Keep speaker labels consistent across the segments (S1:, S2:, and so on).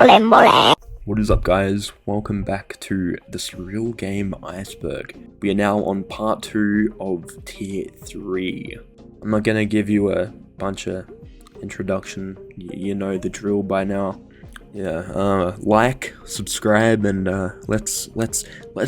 S1: What is up, guys? Welcome back to the Surreal Game Iceberg. We are now on part 2 of tier 3. I'm not gonna give you a bunch of introduction, you know the drill by now. Like, subscribe, and let's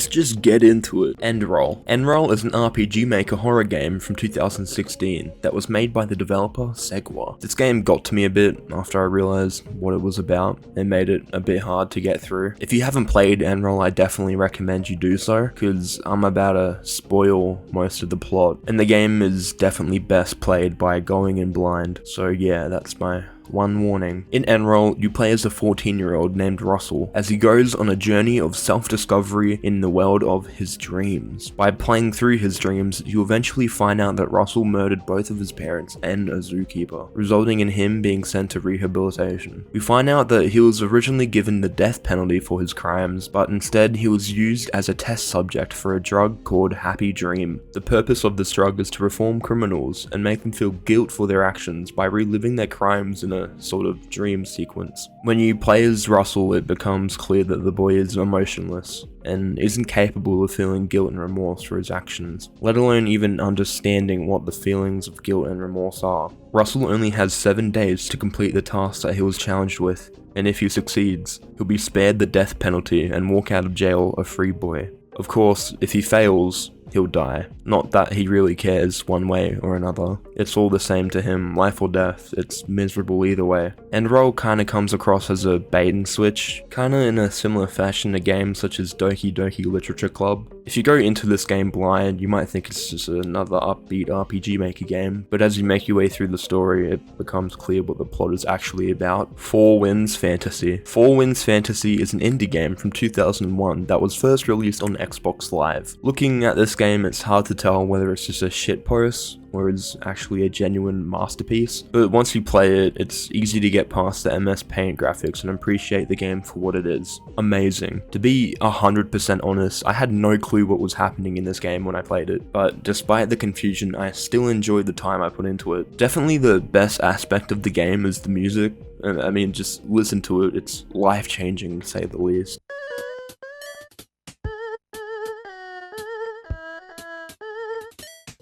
S1: just get into it. Endroll. Endroll is an RPG Maker horror game from 2016 that was made by the developer Segwa. This game got to me a bit after I realized what it was about and made it a bit hard to get through. If you haven't played Endroll, I definitely recommend you do so, because I'm about to spoil most of the plot, and the game is definitely best played by going in blind. So yeah, that's my one warning. In Endroll, you play as a 14-year-old named Russell as he goes on a journey of self-discovery in the world of his dreams. By playing through his dreams, you eventually find out that Russell murdered both of his parents and a zookeeper, resulting in him being sent to rehabilitation. We find out that he was originally given the death penalty for his crimes, but instead he was used as a test subject for a drug called Happy Dream. The purpose of this drug is to reform criminals and make them feel guilt for their actions by reliving their crimes in a sort of dream sequence. When you play as Russell, it becomes clear that the boy is emotionless and isn't capable of feeling guilt and remorse for his actions, let alone even understanding what the feelings of guilt and remorse are. Russell only has 7 days to complete the task that he was challenged with, and if he succeeds, he'll be spared the death penalty and walk out of jail a free boy. Of course, if he fails, he'll die. Not that he really cares one way or another. It's all the same to him, life or death. It's miserable either way. Endroll kinda comes across as a bait and switch, kinda in a similar fashion to games such as Doki Doki Literature Club. If you go into this game blind, you might think it's just another upbeat RPG Maker game, but as you make your way through the story, it becomes clear what the plot is actually about. Four Winds Fantasy. Four Winds Fantasy is an indie game from 2001 that was first released on Xbox Live. Looking at this game, it's hard to tell whether it's just a shitpost or is actually a genuine masterpiece, but once you play it, it's easy to get past the MS Paint graphics and appreciate the game for what it is. Amazing. To be 100% honest, I had no clue what was happening in this game when I played it, but despite the confusion, I still enjoyed the time I put into it. Definitely the best aspect of the game is the music. I mean, just listen to it, it's life-changing to say the least.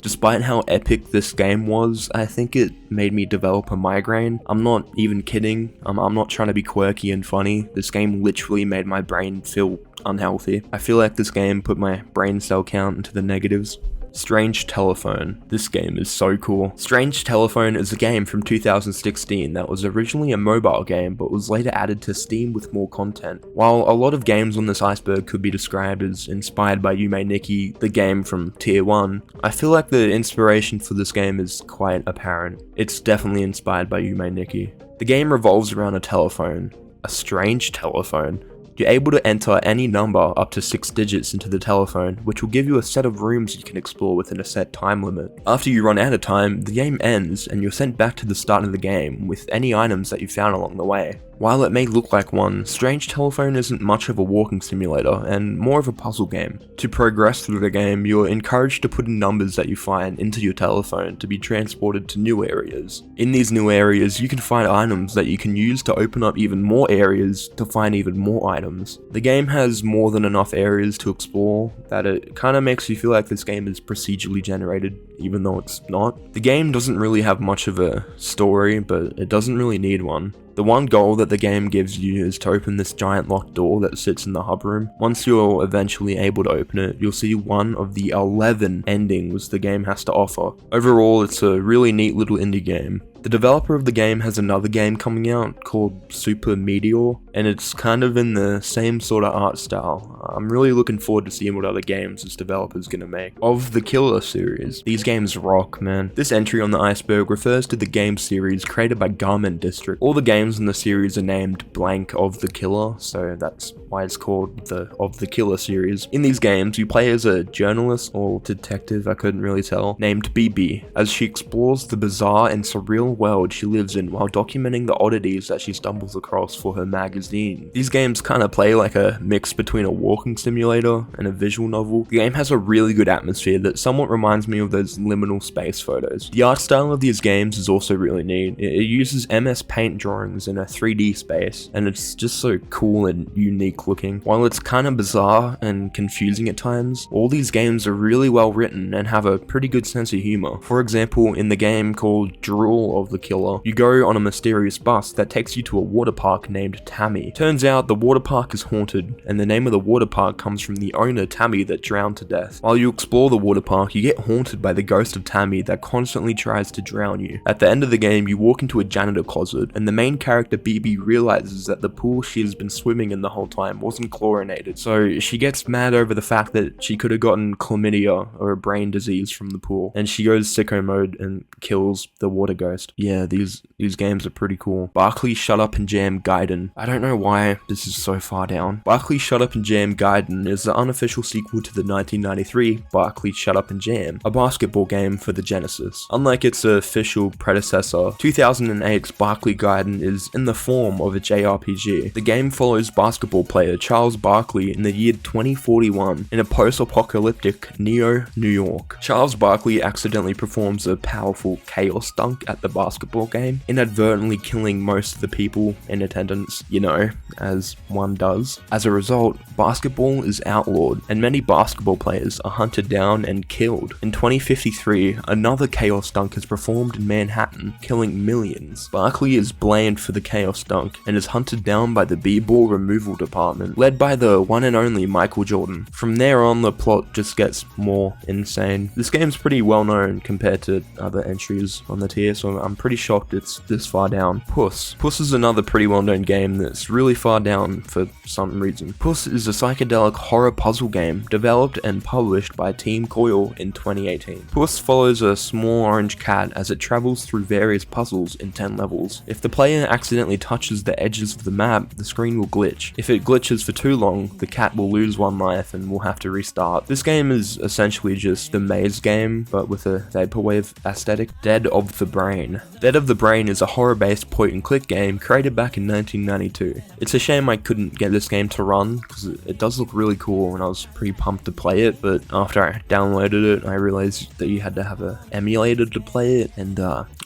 S1: Despite how epic this game was, I think it made me develop a migraine. I'm not even kidding. I'm not trying to be quirky and funny. This game literally made my brain feel unhealthy. I feel like this game put my brain cell count into the negatives. Strange Telephone. This game is so cool. Strange Telephone is a game from 2016 that was originally a mobile game but was later added to Steam with more content. While a lot of games on this iceberg could be described as inspired by Yume Nikki, the game from Tier 1, I feel like the inspiration for this game is quite apparent. It's definitely inspired by Yume Nikki. The game revolves around a telephone. A strange telephone. You're able to enter any number up to 6 digits into the telephone, which will give you a set of rooms you can explore within a set time limit. After you run out of time, the game ends and you're sent back to the start of the game with any items that you found along the way. While it may look like one, Strange Telephone isn't much of a walking simulator and more of a puzzle game. To progress through the game, you're encouraged to put in numbers that you find into your telephone to be transported to new areas. In these new areas, you can find items that you can use to open up even more areas to find even more items. The game has more than enough areas to explore that it kinda makes you feel like this game is procedurally generated, even though it's not. The game doesn't really have much of a story, but it doesn't really need one. The one goal that the game gives you is to open this giant locked door that sits in the hub room. Once you're eventually able to open it, you'll see one of the 11 endings the game has to offer. Overall, it's a really neat little indie game. The developer of the game has another game coming out called Super Meteor, and it's kind of in the same sort of art style. I'm really looking forward to seeing what other games this developer's gonna make. Of the Killer series, these games rock, man. This entry on the iceberg refers to the game series created by Garment District. All the games in the series are named blank of the Killer, so that's why it's called the Of the Killer series. In these games, you play as a journalist or detective, I couldn't really tell, named BB, as she explores the bizarre and surreal fictional world she lives in while documenting the oddities that she stumbles across for her magazine. These games kind of play like a mix between a walking simulator and a visual novel. The game has a really good atmosphere that somewhat reminds me of those liminal space photos. The art style of these games is also really neat. It uses MS Paint drawings in a 3D space, and it's just so cool and unique looking. While it's kind of bizarre and confusing at times, all these games are really well written and have a pretty good sense of humor. For example, in the game called Drool of the Killer, you go on a mysterious bus that takes you to a water park named Tammy. Turns out the water park is haunted, and the name of the water park comes from the owner Tammy that drowned to death. While you explore the water park, you get haunted by the ghost of Tammy that constantly tries to drown you. At the end of the game, you walk into a janitor closet, and the main character BB realizes that the pool she has been swimming in the whole time wasn't chlorinated, so she gets mad over the fact that she could have gotten chlamydia or a brain disease from the pool, and she goes sicko mode and kills the water ghost. Yeah, these games are pretty cool. Barkley Shut Up and Jam Gaiden. I don't know why this is so far down. Barkley Shut Up and Jam Gaiden is the unofficial sequel to the 1993 Barkley Shut Up and Jam, a basketball game for the Genesis. Unlike its official predecessor, 2008's Barkley Gaiden is in the form of a JRPG. The game follows basketball player Charles Barkley in the year 2041 in a post-apocalyptic Neo, New York. Charles Barkley accidentally performs a powerful chaos dunk at the basketball game, inadvertently killing most of the people in attendance, you know, as one does. As a result, basketball is outlawed, and many basketball players are hunted down and killed. In 2053, another chaos dunk is performed in Manhattan, killing millions. Barkley is blamed for the chaos dunk and is hunted down by the b-ball removal department, led by the one and only Michael Jordan. From there on, the plot just gets more insane. This game's pretty well known compared to other entries on the tier, so I'm pretty shocked it's this far down. Puss. Puss is another pretty well known game that's really far down for some reason. Puss is a psychedelic horror puzzle game developed and published by Team Coil in 2018. Puss follows a small orange cat as it travels through various puzzles in 10 levels. If the player accidentally touches the edges of the map, the screen will glitch. If it glitches for too long, the cat will lose one life and will have to restart. This game is essentially just a maze game, but with a vaporwave aesthetic. Dead of the Brain. Dead of the Brain is a horror-based point-and-click game created back in 1992. It's a shame I couldn't get this game to run, because it does look really cool and I was pretty pumped to play it, but after I downloaded it, I realized that you had to have an emulator to play it, and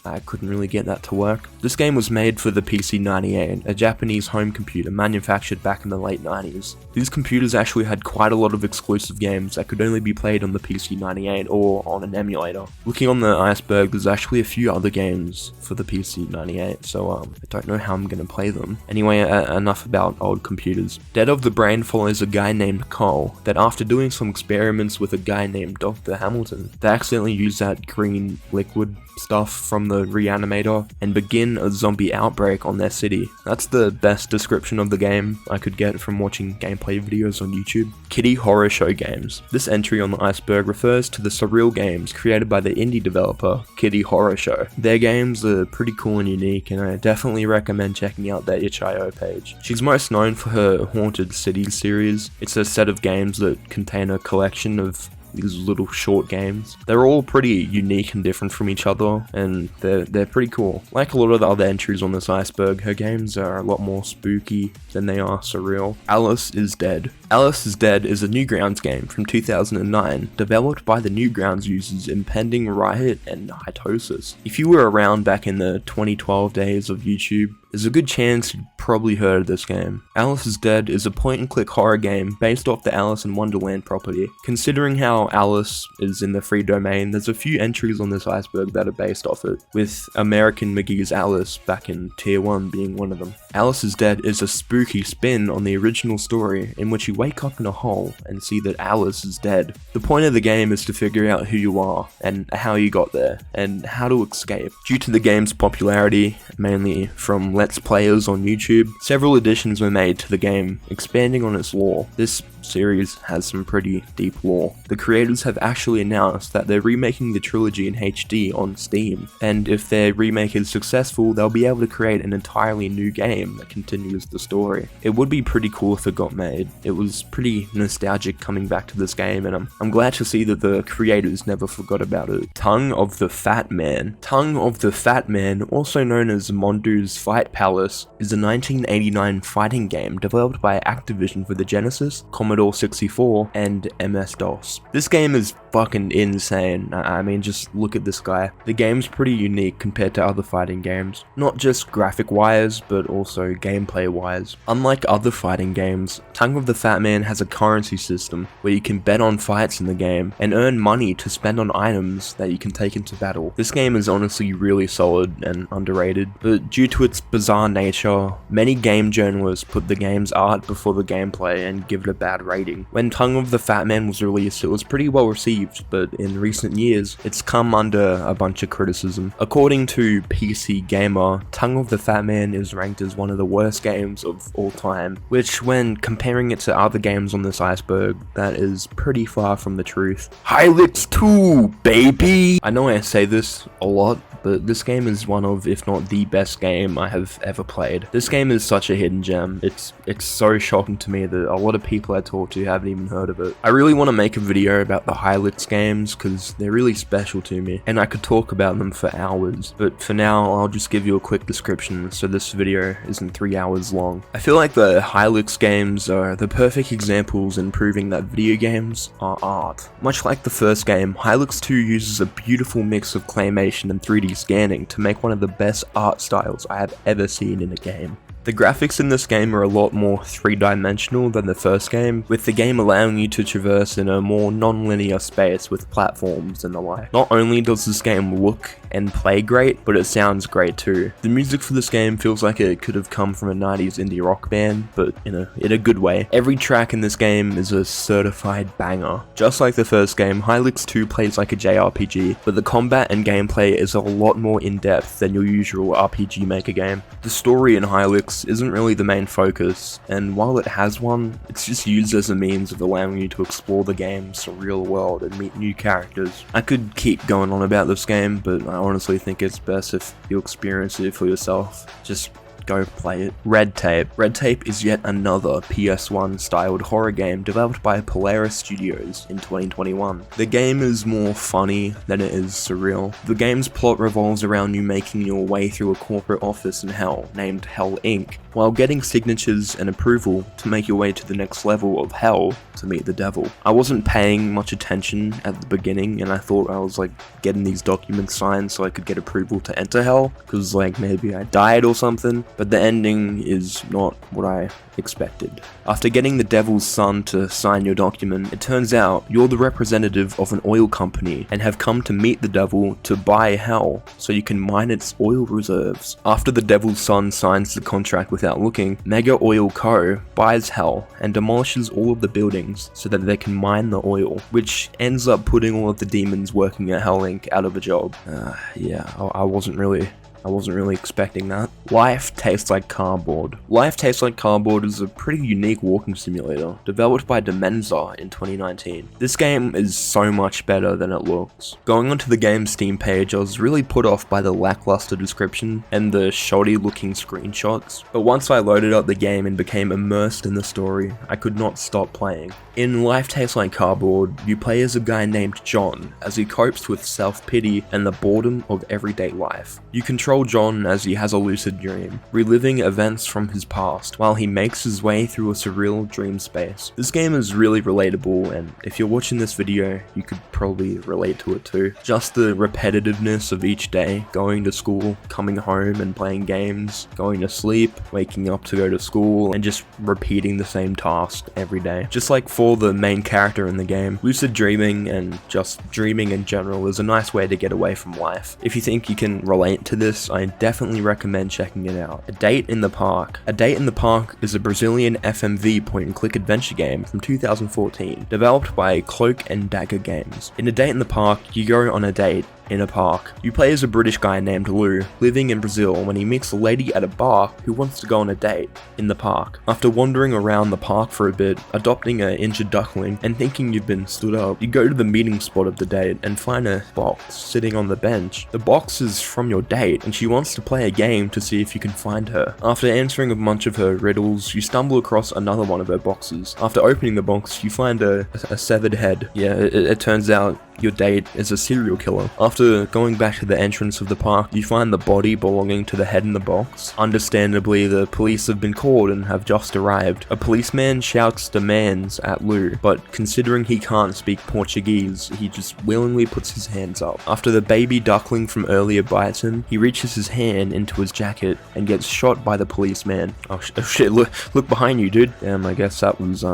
S1: I couldn't really get that to work. This game was made for the PC-98, a Japanese home computer manufactured back in the late 90s. These computers actually had quite a lot of exclusive games that could only be played on the PC-98 or on an emulator. Looking on the iceberg, there's actually a few other games for the PC-98, so I don't know how I'm gonna play them. Anyway, enough about old computers. Dead of the Brain follows a guy named Cole that after doing some experiments with a guy named Dr. Hamilton, they accidentally use that green liquid stuff from the reanimator and begin a zombie outbreak on their city. That's the best description of the game I could get from watching gameplay videos on YouTube. Kiddie Horror Show games. This entry on the iceberg refers to the surreal games created by the indie developer Kiddie Horror Show. Their games are pretty cool and unique, and I definitely recommend checking out their itch.io page. She's most known for her Haunted Cities series. It's a set of games that contain a collection of these little short games. They're all pretty unique and different from each other, and they're pretty cool. Like a lot of the other entries on this iceberg, her games are a lot more spooky than they are surreal. Alice is Dead. Alice is Dead is a Newgrounds game from 2009, developed by the Newgrounds users Impending Riot and Hitosis. If you were around back in the 2012 days of YouTube, there's a good chance you've probably heard of this game. Alice is Dead is a point-and-click horror game based off the Alice in Wonderland property. Considering how Alice is in the free domain, there's a few entries on this iceberg that are based off it, with American McGee's Alice back in Tier 1 being one of them. Alice is Dead is a spooky spin on the original story in which you wake up in a hole and see that Alice is dead. The point of the game is to figure out who you are and how you got there and how to escape. Due to the game's popularity, mainly from Let's Players on YouTube, several additions were made to the game, expanding on its lore. This series has some pretty deep lore. The creators have actually announced that they're remaking the trilogy in HD on Steam, and if their remake is successful, they'll be able to create an entirely new game that continues the story. It would be pretty cool if it got made. It was pretty nostalgic coming back to this game, and I'm glad to see that the creators never forgot about it. Tongue of the Fat Man. Tongue of the Fat Man, also known as Mondu's Fight Palace, is a 1989 fighting game developed by Activision for the Genesis, Commodore 64, and MS-DOS. This game is fucking insane. I mean, just look at this guy. The game's pretty unique compared to other fighting games, not just graphic-wise, but also gameplay-wise. Unlike other fighting games, Tongue of the Fat Man has a currency system where you can bet on fights in the game and earn money to spend on items that you can take into battle. This game is honestly really solid and underrated, but due to its bizarre nature, many game journalists put the game's art before the gameplay and give it a bad rating. When Tongue of the Fat Man was released, it was pretty well received, but in recent years, it's come under a bunch of criticism. According to PC Gamer, Tongue of the Fat Man is ranked as one of the worst games of all time, which when comparing it to other games on this iceberg, that is pretty far from the truth. Hylix 2, baby! I know I say this a lot, but this game is one of, if not the best game I have ever played. This game is such a hidden gem. It's so shocking to me that a lot of people I talk to haven't even heard of it. I really want to make a video about the Hylix games because they're really special to me, and I could talk about them for hours, but for now I'll just give you a quick description so this video isn't 3 hours long. I feel like the Hylix games are the perfect examples in proving that video games are art. Much like the first game, Hylix 2 uses a beautiful mix of claymation and 3D scanning to make one of the best art styles I have ever seen in a game. The graphics in this game are a lot more three-dimensional than the first game, with the game allowing you to traverse in a more non-linear space with platforms and the like. Not only does this game look and play great, but it sounds great too. The music for this game feels like it could have come from a 90s indie rock band, but in a good way. Every track in this game is a certified banger. Just like the first game, Hylix 2 plays like a JRPG, but the combat and gameplay is a lot more in-depth than your usual RPG Maker game. The story in Hylix isn't really the main focus, and while it has one, it's just used as a means of allowing you to explore the game's surreal world and meet new characters. I could keep going on about this game, but I honestly think it's best if you experience it for yourself. Just go play it. Red Tape. Red Tape is yet another PS1 styled horror game developed by Polaris Studios in 2021. The game is more funny than it is surreal. The game's plot revolves around you making your way through a corporate office in Hell named Hell Inc., while getting signatures and approval to make your way to the next level of Hell to meet the devil. I wasn't paying much attention at the beginning, and I thought I was like getting these documents signed so I could get approval to enter Hell, because like maybe I died or something. But the ending is not what I expected. After getting the devil's son to sign your document, it turns out you're the representative of an oil company and have come to meet the devil to buy Hell so you can mine its oil reserves. After the devil's son signs the contract without looking, Mega Oil Co. buys Hell and demolishes all of the buildings so that they can mine the oil, which ends up putting all of the demons working at Hell Inc. out of a job. I wasn't really expecting that. Life Tastes Like Cardboard. Life Tastes Like Cardboard is a pretty unique walking simulator, developed by Demenza in 2019. This game is so much better than it looks. Going onto the game's Steam page, I was really put off by the lackluster description and the shoddy looking screenshots, but once I loaded up the game and became immersed in the story, I could not stop playing. In Life Tastes Like Cardboard, you play as a guy named John as he copes with self-pity and the boredom of everyday life. You control John as he has a lucid dream, reliving events from his past while he makes his way through a surreal dream space. This game is really relatable, and if you're watching this video, you could probably relate to it too. Just the repetitiveness of each day, going to school, coming home and playing games, going to sleep, waking up to go to school, and just repeating the same task every day. Just like for the main character in the game, lucid dreaming and just dreaming in general is a nice way to get away from life. If you think you can relate to this, I definitely recommend checking it out. A Date in the Park. A Date in the Park is a Brazilian FMV point-and-click adventure game from 2014, developed by Cloak and Dagger Games. In A Date in the Park, you go on a date in a park. You play as a British guy named Lou, living in Brazil, when he meets a lady at a bar who wants to go on a date in the park. After wandering around the park for a bit, adopting an injured duckling, and thinking you've been stood up, you go to the meeting spot of the date and find a box sitting on the bench. The box is from your date, and she wants to play a game to see if you can find her. After answering a bunch of her riddles, you stumble across another one of her boxes. After opening the box, you find a severed head. Yeah, it turns out your date is a serial killer. After going back to the entrance of the park, you find the body belonging to the head in the box. Understandably, the police have been called and have just arrived. A policeman shouts demands at Lou, but considering he can't speak Portuguese, he just willingly puts his hands up. After the baby duckling from earlier bites him, he reaches his hand into his jacket and gets shot by the policeman. Oh shit, look behind you, dude. Damn, I guess that was,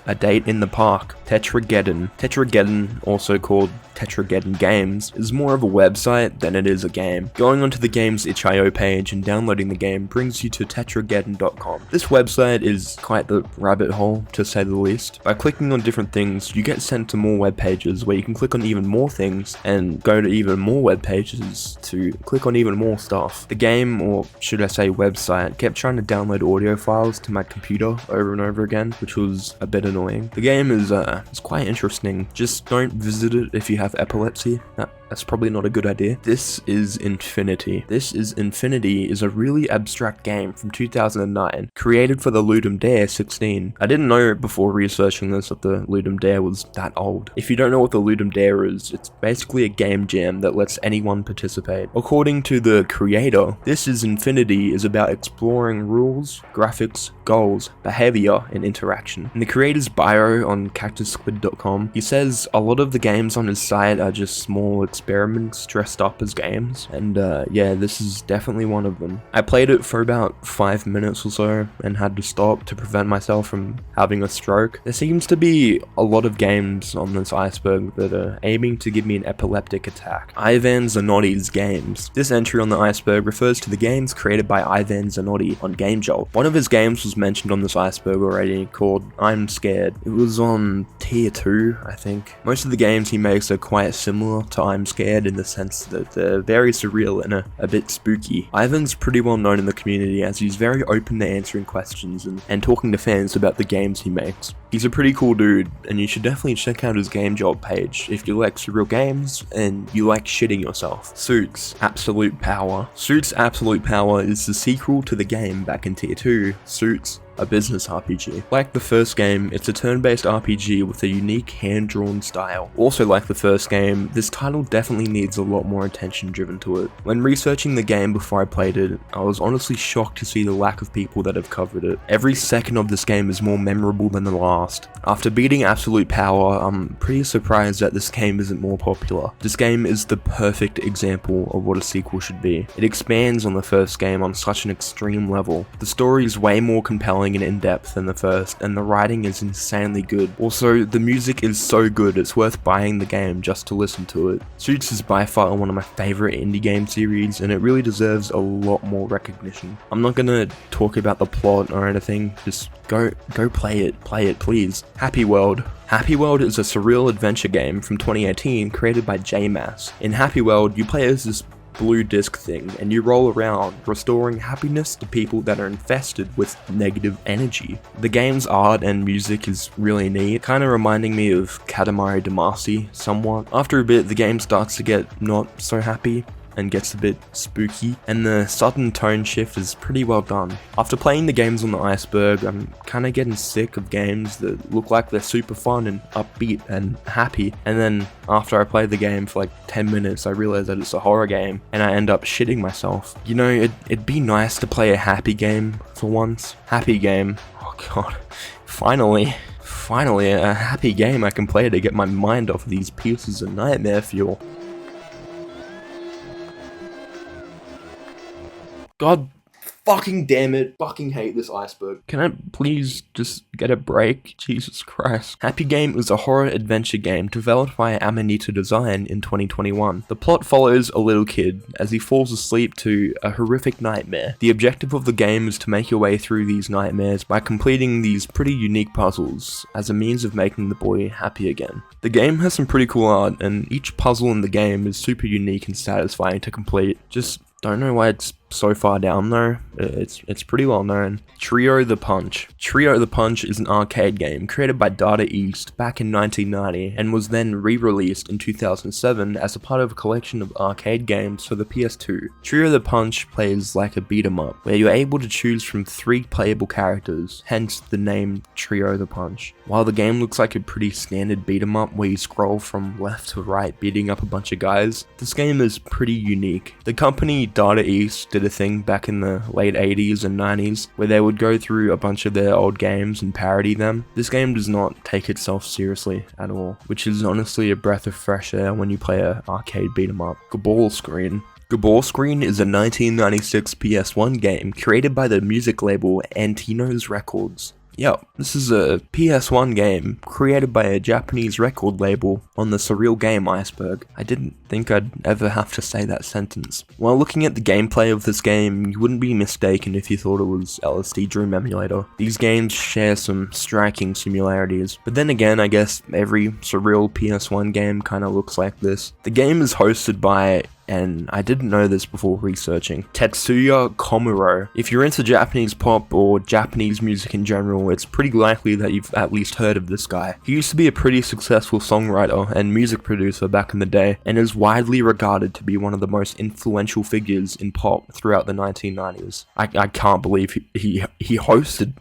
S1: a date in the park. Tetrageddon, also called Tetrageddon Games, is more of a website than it is a game. Going onto the game's itch.io page and downloading the game brings you to tetrageddon.com. This website is quite the rabbit hole, to say the least. By clicking on different things, you get sent to more web pages where you can click on even more things and go to even more web pages to click on even more stuff. The game, or should I say website, kept trying to download audio files to my computer over and over again, which was a bit annoying. The game is quite interesting. Just don't visit it if you have epilepsy. That's probably not a good idea. This is Infinity. Infinity is a really abstract game from 2009, created for the Ludum Dare 16. I didn't know before researching this that the Ludum Dare was that old. If you don't know what the Ludum Dare is, it's basically a game jam that lets anyone participate. According to the creator, Infinity is about exploring rules, graphics, goals, behavior, and interaction. In the creator's bio on cactussquid.com, he says a lot of the games on his site are just small experiments dressed up as games, and yeah, this is definitely one of them. I played it for about 5 minutes or so and had to stop to prevent myself from having a stroke. There seems to be a lot of games on this iceberg that are aiming to give me an epileptic attack. Ivan Zanotti's games. This entry on the iceberg refers to the games created by Ivan Zanotti on GameJolt. One of his games was mentioned on this iceberg already, called I'm Scared. It was on tier 2, I think. Most of the games he makes are quite similar to I'm Scared in the sense that they're very surreal and a bit spooky. Ivan's pretty well known in the community as he's very open to answering questions and talking to fans about the games he makes. He's a pretty cool dude, and you should definitely check out his GameJolt page if you like surreal games and you like shitting yourself. Suits Absolute Power. Suits Absolute Power is the sequel to the game back in tier 2, Suits, a business RPG. Like the first game, it's a turn-based RPG with a unique hand-drawn style. Also like the first game, this title definitely needs a lot more attention driven to it. When researching the game before I played it, I was honestly shocked to see the lack of people that have covered it. Every second of this game is more memorable than the last. After beating Absolute Power, I'm pretty surprised that this game isn't more popular. This game is the perfect example of what a sequel should be. It expands on the first game on such an extreme level. The story is way more compelling and in-depth than the first, and the writing is insanely good. Also, the music is so good it's worth buying the game just to listen to it. Suits is by far one of my favorite indie game series, and it really deserves a lot more recognition. I'm not gonna talk about the plot or anything, just go play it please. Happy World. Happy World is a surreal adventure game from 2018 created by JMass. In Happy World, you play as this blue disc thing and you roll around restoring happiness to people that are infested with negative energy. The game's art and music is really neat, kind of reminding me of Katamari Damacy somewhat. After a bit, the game starts to get not so happy and gets a bit spooky, and the sudden tone shift is pretty well done. After playing the games on the iceberg, I'm kinda getting sick of games that look like they're super fun and upbeat and happy, and then after I play the game for like 10 minutes I realize that it's a horror game and I end up shitting myself. You know, it'd be nice to play a happy game for once. Happy game. Oh god. Finally a happy game I can play to get my mind off of these pieces of nightmare fuel. God Fucking damn it. Fucking hate this iceberg. Can I please just get a break? Jesus Christ. Happy Game is a horror adventure game developed by Amanita Design in 2021. The plot follows a little kid as he falls asleep to a horrific nightmare. The objective of the game is to make your way through these nightmares by completing these pretty unique puzzles as a means of making the boy happy again. The game has some pretty cool art, and each puzzle in the game is super unique and satisfying to complete. Just don't know why it's so far down though. It's pretty well known. Trio the Punch. Trio the Punch is an arcade game created by Data East back in 1990 and was then re-released in 2007 as a part of a collection of arcade games for the PS2. Trio the Punch plays like a beat 'em up, where you're able to choose from 3 playable characters, hence the name Trio the Punch. While the game looks like a pretty standard beat 'em up where you scroll from left to right beating up a bunch of guys, this game is pretty unique. The company Data East did a thing back in the late 80s and 90s where they would go through a bunch of their old games and parody them. This game does not take itself seriously at all, which is honestly a breath of fresh air when you play a arcade beat 'em up. Gaball Screen. Gaball Screen is a 1996 PS1 game created by the music label Antino's Records. Yep, this is a PS1 game created by a Japanese record label on the SURREAL Game Iceberg. I didn't think I'd ever have to say that sentence. While looking at the gameplay of this game, you wouldn't be mistaken if you thought it was LSD Dream Emulator. These games share some striking similarities, but then again, I guess every SURREAL PS1 game kinda looks like this. The game is hosted by, and I didn't know this before researching, Tetsuya Komuro. If you're into Japanese pop or Japanese music in general, it's pretty likely that you've at least heard of this guy. He used to be a pretty successful songwriter and music producer back in the day, and is widely regarded to be one of the most influential figures in pop throughout the 1990s. I can't believe he hosted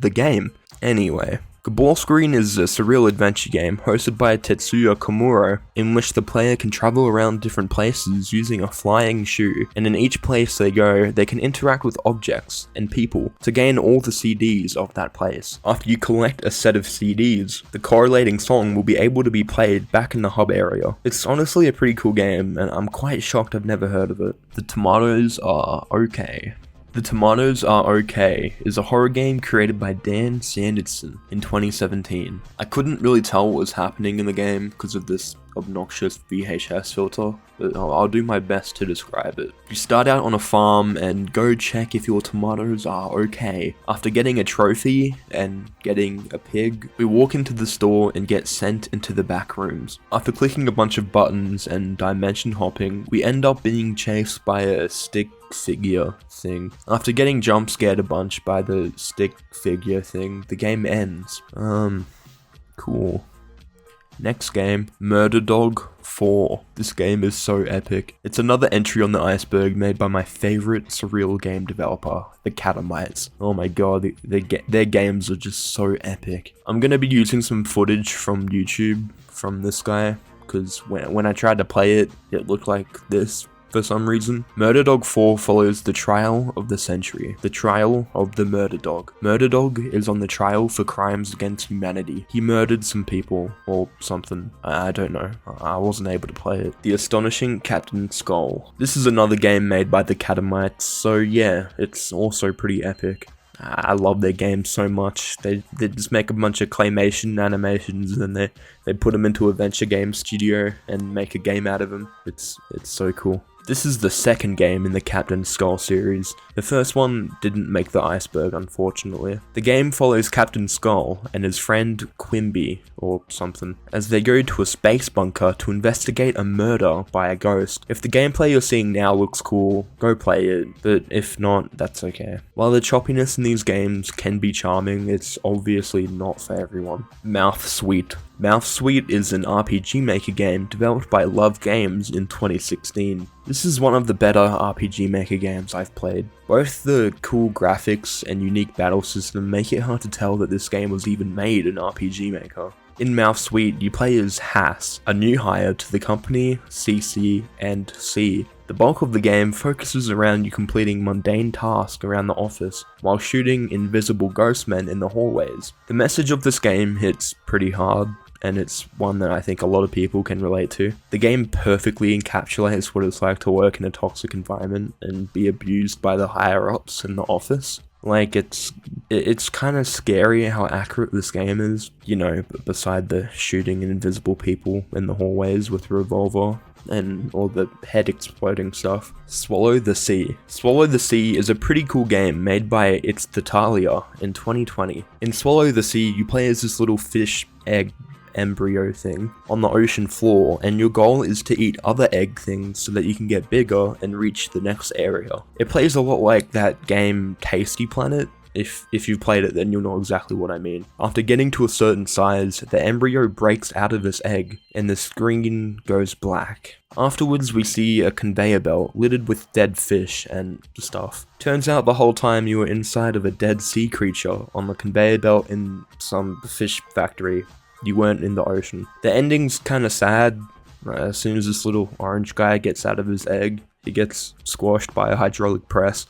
S1: the game. Anyway. Gaball Screen is a surreal adventure game hosted by Tetsuya Komuro, in which the player can travel around different places using a flying shoe, and in each place they go, they can interact with objects and people to gain all the CDs of that place. After you collect a set of CDs, the correlating song will be able to be played back in the hub area. It's honestly a pretty cool game, and I'm quite shocked I've never heard of it. The Tomatoes Are Okay. The Tomatoes Are Okay is a horror game created by Dan Sanderson in 2017. I couldn't really tell what was happening in the game because of this obnoxious VHS filter, but I'll do my best to describe it. You start out on a farm and go check if your tomatoes are okay. After getting a trophy and getting a pig, we walk into the store and get sent into the back rooms. After clicking a bunch of buttons and dimension hopping, we end up being chased by a stick figure thing. After getting jump scared a bunch by the stick figure thing, the game ends. Cool. Next game, Murder Dog 4. This game is so epic. It's another entry on the iceberg made by my favorite surreal game developer, the Catamites. Oh my god, their games are just so epic. I'm gonna be using some footage from YouTube from this guy, because when I tried to play it, it looked like this. For some reason. Murder Dog 4 follows the trial of the century, the trial of the Murder Dog. Murder Dog is on the trial for crimes against humanity. He murdered some people, or something. I don't know. I wasn't able to play it. The Astonishing Captain Skull. This is another game made by the Catamites, so yeah, it's also pretty epic. I love their games so much. They just make a bunch of claymation animations and they put them into a venture game studio and make a game out of them. It's so cool. This is the second game in the Captain Skull series. The first one didn't make the iceberg, unfortunately. The game follows Captain Skull and his friend Quimby, or something, as they go to a space bunker to investigate a murder by a ghost. If the gameplay you're seeing now looks cool, go play it, but if not, that's okay. While the choppiness in these games can be charming, it's obviously not for everyone. Mouth Sweet. Mouth Sweet is an RPG Maker game developed by Love Games in 2016. This is one of the better RPG Maker games I've played. Both the cool graphics and unique battle system make it hard to tell that this game was even made in RPG Maker. In Mouth Sweet, you play as Hass, a new hire to the company, CC&C. The bulk of the game focuses around you completing mundane tasks around the office, while shooting invisible ghost men in the hallways. The message of this game hits pretty hard. and it's one that I think a lot of people can relate to. The game perfectly encapsulates what it's like to work in a toxic environment and be abused by the higher-ups in the office. Like, it's kind of scary how accurate this game is, you know, beside the shooting invisible people in the hallways with a revolver and all the head exploding stuff. Swallow the Sea. Swallow the Sea is a pretty cool game made by It's Tatalia in 2020. In Swallow the Sea, you play as this little fish egg embryo thing on the ocean floor, and your goal is to eat other egg things so that you can get bigger and reach the next area. It plays a lot like that game Tasty Planet. If you've played it, then you'll know exactly what I mean. After getting to a certain size, the embryo breaks out of its egg and the screen goes black. Afterwards, we see a conveyor belt littered with dead fish and stuff. Turns out the whole time you were inside of a dead sea creature on the conveyor belt in some fish factory. You weren't in the ocean. The ending's kinda sad. As soon as this little orange guy gets out of his egg, he gets squashed by a hydraulic press.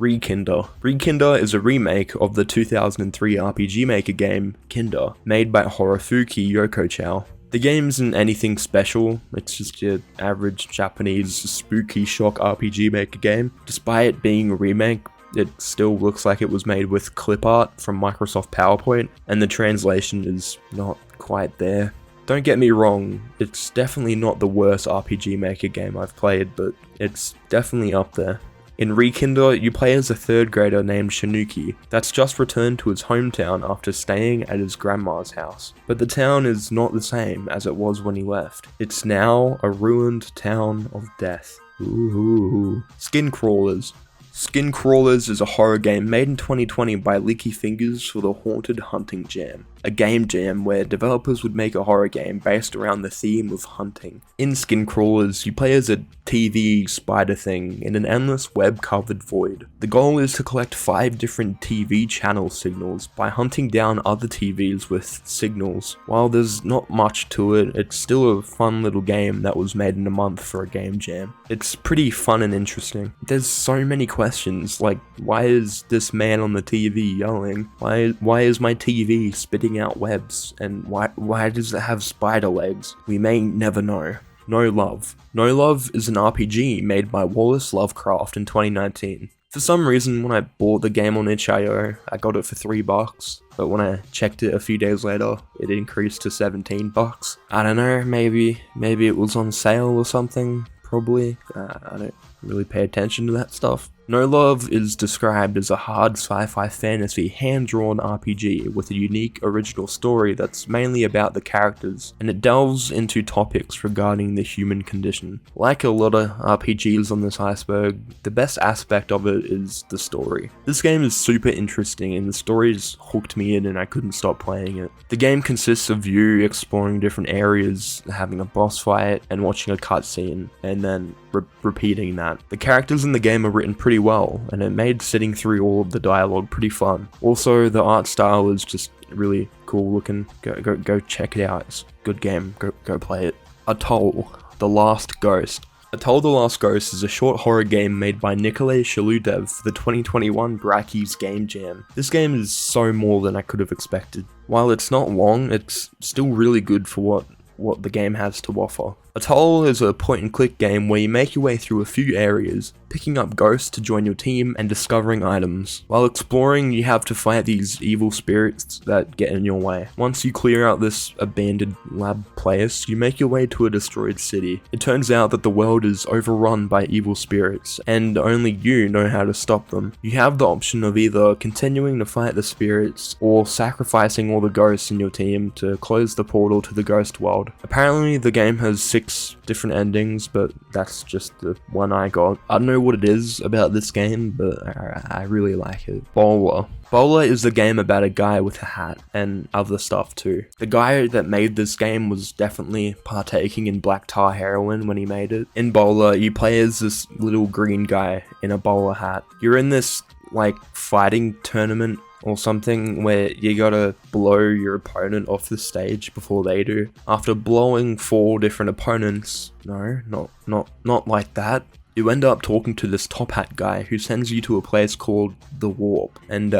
S1: Rekinder. Rekinder is a remake of the 2003 RPG Maker game, Kinder, made by Horofuki Yokochao. The game isn't anything special, it's just your average Japanese spooky shock RPG Maker game. Despite being a remake, it still looks like it was made with clip art from Microsoft PowerPoint, and the translation is not quite there. Don't get me wrong, it's definitely not the worst RPG Maker game I've played, but it's definitely up there. In Rekinder, you play as a 3rd grader named Shinuki that's just returned to his hometown after staying at his grandma's house. But the town is not the same as it was when he left. It's now a ruined town of death. Ooh. Skin Crawlers. Skin Crawlers is a horror game made in 2020 by Licky Fingers for the Haunted Hunting Jam, a game jam where developers would make a horror game based around the theme of hunting. In Skin Crawlers, you play as a TV spider thing in an endless web-covered void. The goal is to collect 5 different TV channel signals by hunting down other TVs with signals. While there's not much to it, it's still a fun little game that was made in a month for a game jam. It's pretty fun and interesting. There's so many questions, like, why is this man on the TV yelling? Why is my TV spitting out webs? And why does it have spider legs? We may never know. No Love. No Love is an RPG made by Wallace Lovecraft in 2019. For some reason, when I bought the game on itch.io, I got it for $3, but when I checked it a few days later, it increased to $17. I don't know, maybe it was on sale or something, probably. I don't really pay attention to that stuff. No Love is described as a hard sci-fi fantasy hand-drawn RPG with a unique original story that's mainly about the characters, and it delves into topics regarding the human condition. Like a lot of RPGs on this iceberg, the best aspect of it is the story. This game is super interesting and the story's hooked me in and I couldn't stop playing it. The game consists of you exploring different areas, having a boss fight, and watching a cutscene, and then repeating that. The characters in the game are written pretty well, and it made sitting through all of the dialogue pretty fun. Also, the art style is just really cool looking. Go check it out. It's a good game. Go play it. Atoll, The Last Ghost. Atoll The Last Ghost is a short horror game made by Nikolay Shaludev for the 2021 Brackeys Game Jam. This game is so more than I could have expected. While it's not long, it's still really good for what the game has to offer. Atoll is a point-and-click game where you make your way through a few areas, picking up ghosts to join your team and discovering items. While exploring, you have to fight these evil spirits that get in your way. Once you clear out this abandoned lab place, you make your way to a destroyed city. It turns out that the world is overrun by evil spirits, and only you know how to stop them. You have the option of either continuing to fight the spirits, or sacrificing all the ghosts in your team to close the portal to the ghost world. Apparently, the game has 6 different endings, but that's just the one I got. I don't know what it is about this game, but I really like it. Bowler. Bowler is a game about a guy with a hat, and other stuff too. The guy that made this game was definitely partaking in black tar heroin when he made it. In Bowler, you play as this little green guy in a bowler hat. You're in this, like, fighting tournament or something where you gotta blow your opponent off the stage before they do. After blowing 4 different opponents, no, not like that, you end up talking to this top hat guy who sends you to a place called The Warp, and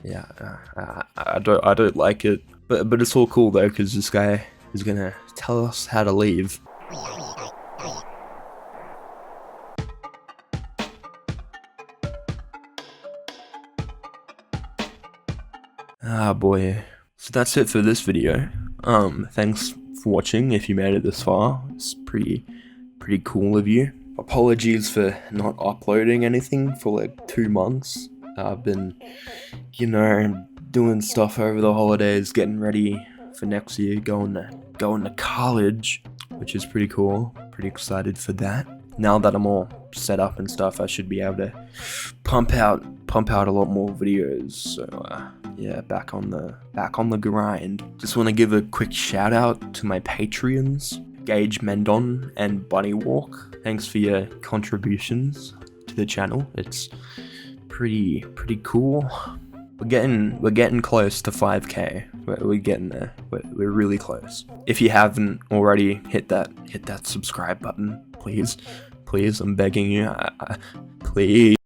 S1: Yeah, I don't like it, but it's all cool though, because this guy is gonna tell us how to leave. Ah boy. So that's it for this video. Thanks for watching. If you made it this far, it's pretty cool of you. Apologies for not uploading anything for like 2 months. I've been, you know, doing stuff over the holidays, getting ready for next year, going to college, which is pretty cool. Pretty excited for that. Now that I'm all set up and stuff, I should be able to pump out a lot more videos. So yeah, back on the grind. Just want to give a quick shout out to my Patreons, Gage Mendon and Bunny Walk. Thanks for your contributions to the channel. It's pretty cool. We're getting close to 5k. We're getting there. We're really close. If you haven't already, hit that subscribe button, please. I'm begging you. Please.